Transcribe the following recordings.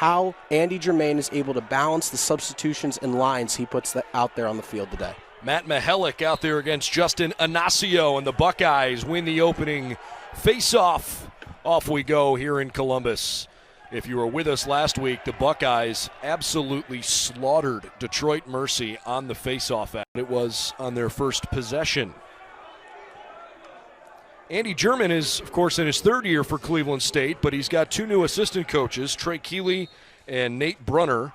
how Andy Germain is able to balance the substitutions and lines he puts out there on the field today. Matt Mihelic out there against Justin Inacio, and the Buckeyes win the opening face-off. Off we go here in Columbus. If you were with us last week, the Buckeyes absolutely slaughtered Detroit Mercy on the face-off. It was on their first possession. Andy German is, of course, in his third year for Cleveland State, but he's got two new assistant coaches, Trey Keeley and Nate Brunner.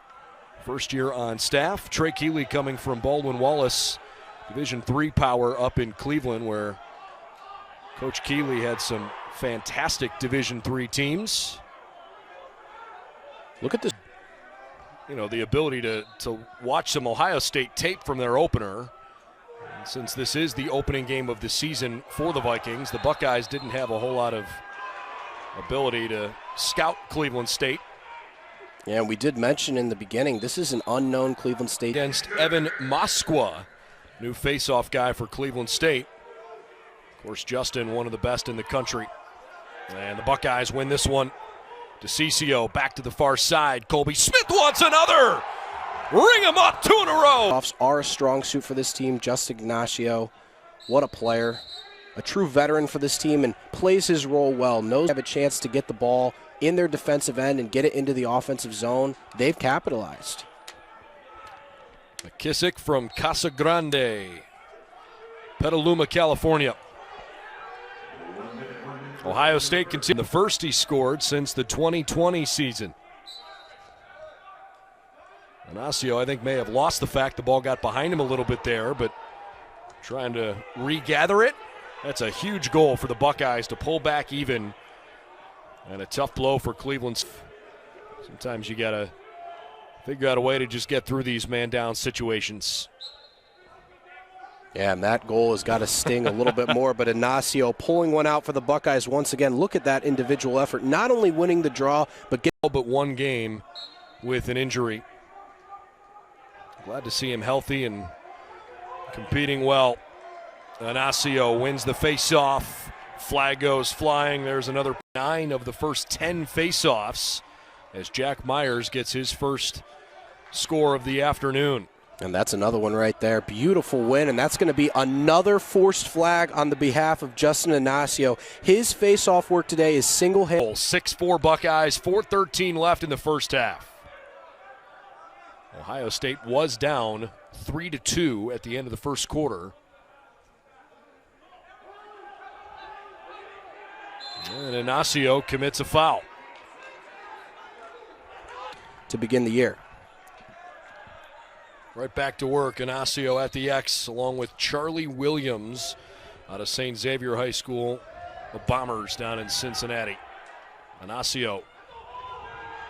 First year on staff. Trey Keeley coming from Baldwin-Wallace, Division III power up in Cleveland, where Coach Keeley had some fantastic Division III teams. Look at this. You know, the ability to watch some Ohio State tape from their opener. And since this is the opening game of the season for the Vikings, the Buckeyes didn't have a whole lot of ability to scout Cleveland State. Yeah, we did mention in the beginning, this is an unknown Cleveland State. Against Evan Moskwa, new face-off guy for Cleveland State. Of course, Justin, one of the best in the country. And the Buckeyes win this one. DeCiccio back to the far side. Colby Smith wants another. Ring him up, 2 in a row. Offs are a strong suit for this team. Justin Inacio, what a player. A true veteran for this team and plays his role well. Knows they have a chance to get the ball in their defensive end and get it into the offensive zone. They've capitalized. McKissick from Casa Grande, Petaluma, California. Ohio State continued the first he scored since the 2020 season. Inacio, I think, may have lost the fact the ball got behind him a little bit there, but trying to regather it. That's a huge goal for the Buckeyes to pull back even. And a tough blow for Cleveland. Sometimes you got to figure out a way to just get through these man-down situations. Yeah, and that goal has got to sting a little bit more, but Inacio pulling one out for the Buckeyes once again. Look at that individual effort, not only winning the draw, but getting all but one game with an injury. Glad to see him healthy and competing well. Inacio wins the face-off. Flag goes flying. There's another 9 of the first 10 face-offs as Jack Myers gets his first score of the afternoon. And that's another one right there. Beautiful win, and that's going to be another forced flag on the behalf of Justin Inacio. His face-off work today is single-handed. 6-4 Buckeyes, 4:13 left in the first half. Ohio State was down 3-2 at the end of the first quarter. And Inacio commits a foul to begin the year. Right back to work, Inacio at the X, along with Charlie Williams out of St. Xavier High School, the Bombers down in Cincinnati. Inacio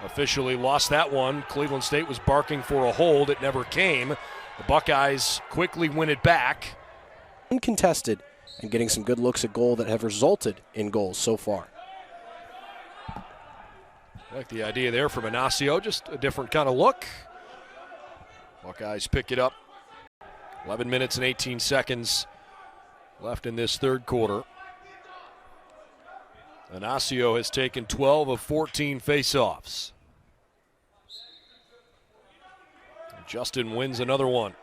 officially lost that one. Cleveland State was barking for a hold. It never came. The Buckeyes quickly win it back. Uncontested and getting some good looks at goal that have resulted in goals so far. I like the idea there from Inacio, just a different kind of look. Buckeyes pick it up. 11 minutes and 18 seconds left in this third quarter. Inacio has taken 12 of 14 faceoffs. Justin wins another one.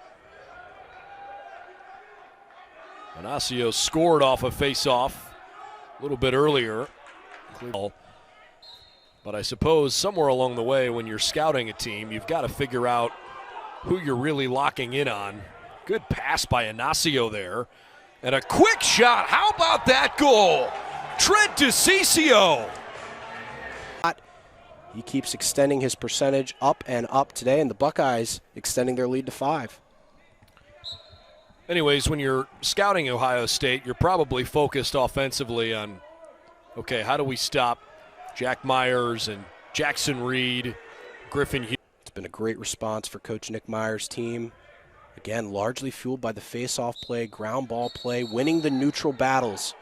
Inacio scored off a faceoff a little bit earlier. But I suppose somewhere along the way when you're scouting a team, you've got to figure out who you're really locking in on. Good pass by Inacio there. And a quick shot. How about that goal? Trent DeCiccio. He keeps extending his percentage up and up today, and the Buckeyes extending their lead to 5. Anyways, when you're scouting Ohio State, you're probably focused offensively on, okay, how do we stop Jack Myers and Jackson Reed, Griffin Hughes? It's been a great response for Coach Nick Myers' team. Again, largely fueled by the face-off play, ground ball play, winning the neutral battles.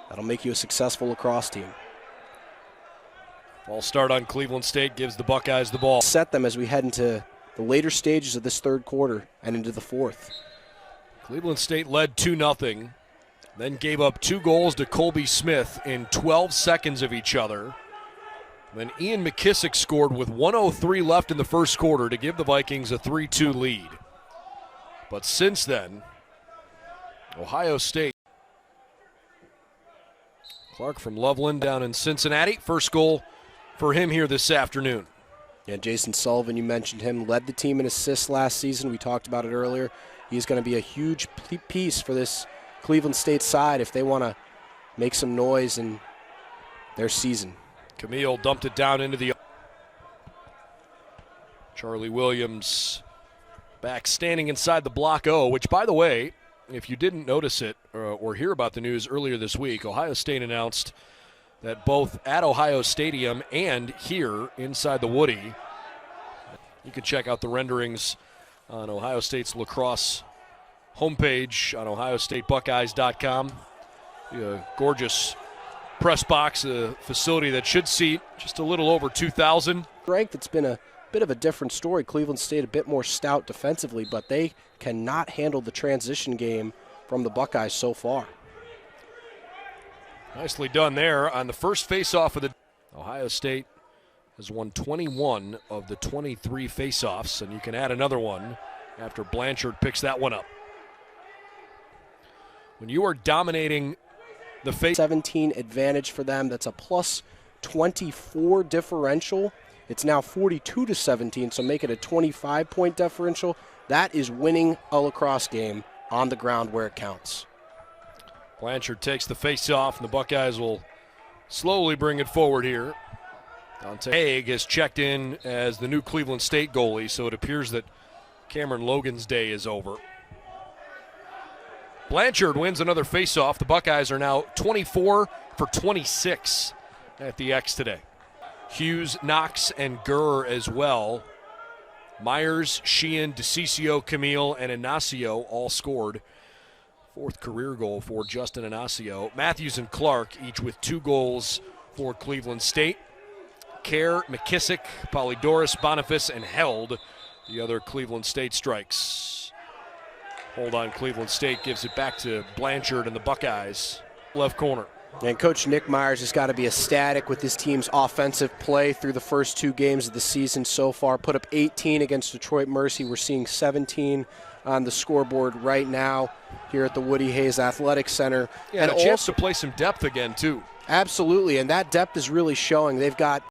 That'll make you a successful lacrosse team. Ball start on Cleveland State gives the Buckeyes the ball. Set them as we head into the later stages of this third quarter and into the fourth. Cleveland State led 2-0, then gave up 2 goals to Colby Smith in 12 seconds of each other. Then Ian McKissick scored with 1:03 left in the first quarter to give the Vikings a 3-2 lead. But since then, Ohio State. Clark from Loveland down in Cincinnati. First goal for him here this afternoon. Yeah, Jason Sullivan, you mentioned him, led the team in assists last season. We talked about it earlier. He's going to be a huge piece for this Cleveland State side if they want to make some noise in their season. Camille dumped it down into the... Charlie Williams back standing inside the block O, which, by the way, if you didn't notice it or hear about the news earlier this week, Ohio State announced that both at Ohio Stadium and here inside the Woody, you can check out the renderings on Ohio State's Lacrosse homepage on ohiostatebuckeyes.com. A gorgeous press box, a facility that should seat just a little over 2,000. Strength, it's been a bit of a different story. Cleveland State a bit more stout defensively, but they cannot handle the transition game from the Buckeyes so far. Nicely done there on the first faceoff of the... Ohio State has won 21 of the 23 faceoffs, and you can add another one after Blanchard picks that one up. When you are dominating the face... 17 advantage for them. That's a plus 24 differential. It's now 42-17, so make it a 25-point differential. That is winning a lacrosse game on the ground where it counts. Blanchard takes the face-off, and the Buckeyes will slowly bring it forward here. Dante Haig has checked in as the new Cleveland State goalie, so it appears that Cameron Logan's day is over. Blanchard wins another face-off. The Buckeyes are now 24 for 26 at the X today. Hughes, Knox, and Gurr as well. Myers, Sheehan, DeCiccio, Camille, and Inacio all scored. Fourth career goal for Justin Inacio. Matthews and Clark each with 2 goals for Cleveland State. Kerr, McKissick, Polydoris, Boniface, and Held, the other Cleveland State strikes. Hold on, Cleveland State gives it back to Blanchard and the Buckeyes. Left corner. And Coach Nick Myers has got to be ecstatic with his team's offensive play through the first 2 games of the season so far. Put up 18 against Detroit Mercy. We're seeing 17 on the scoreboard right now here at the Woody Hayes Athletic Center. Yeah, and a chance to play some depth again, too. Absolutely, and that depth is really showing. They've got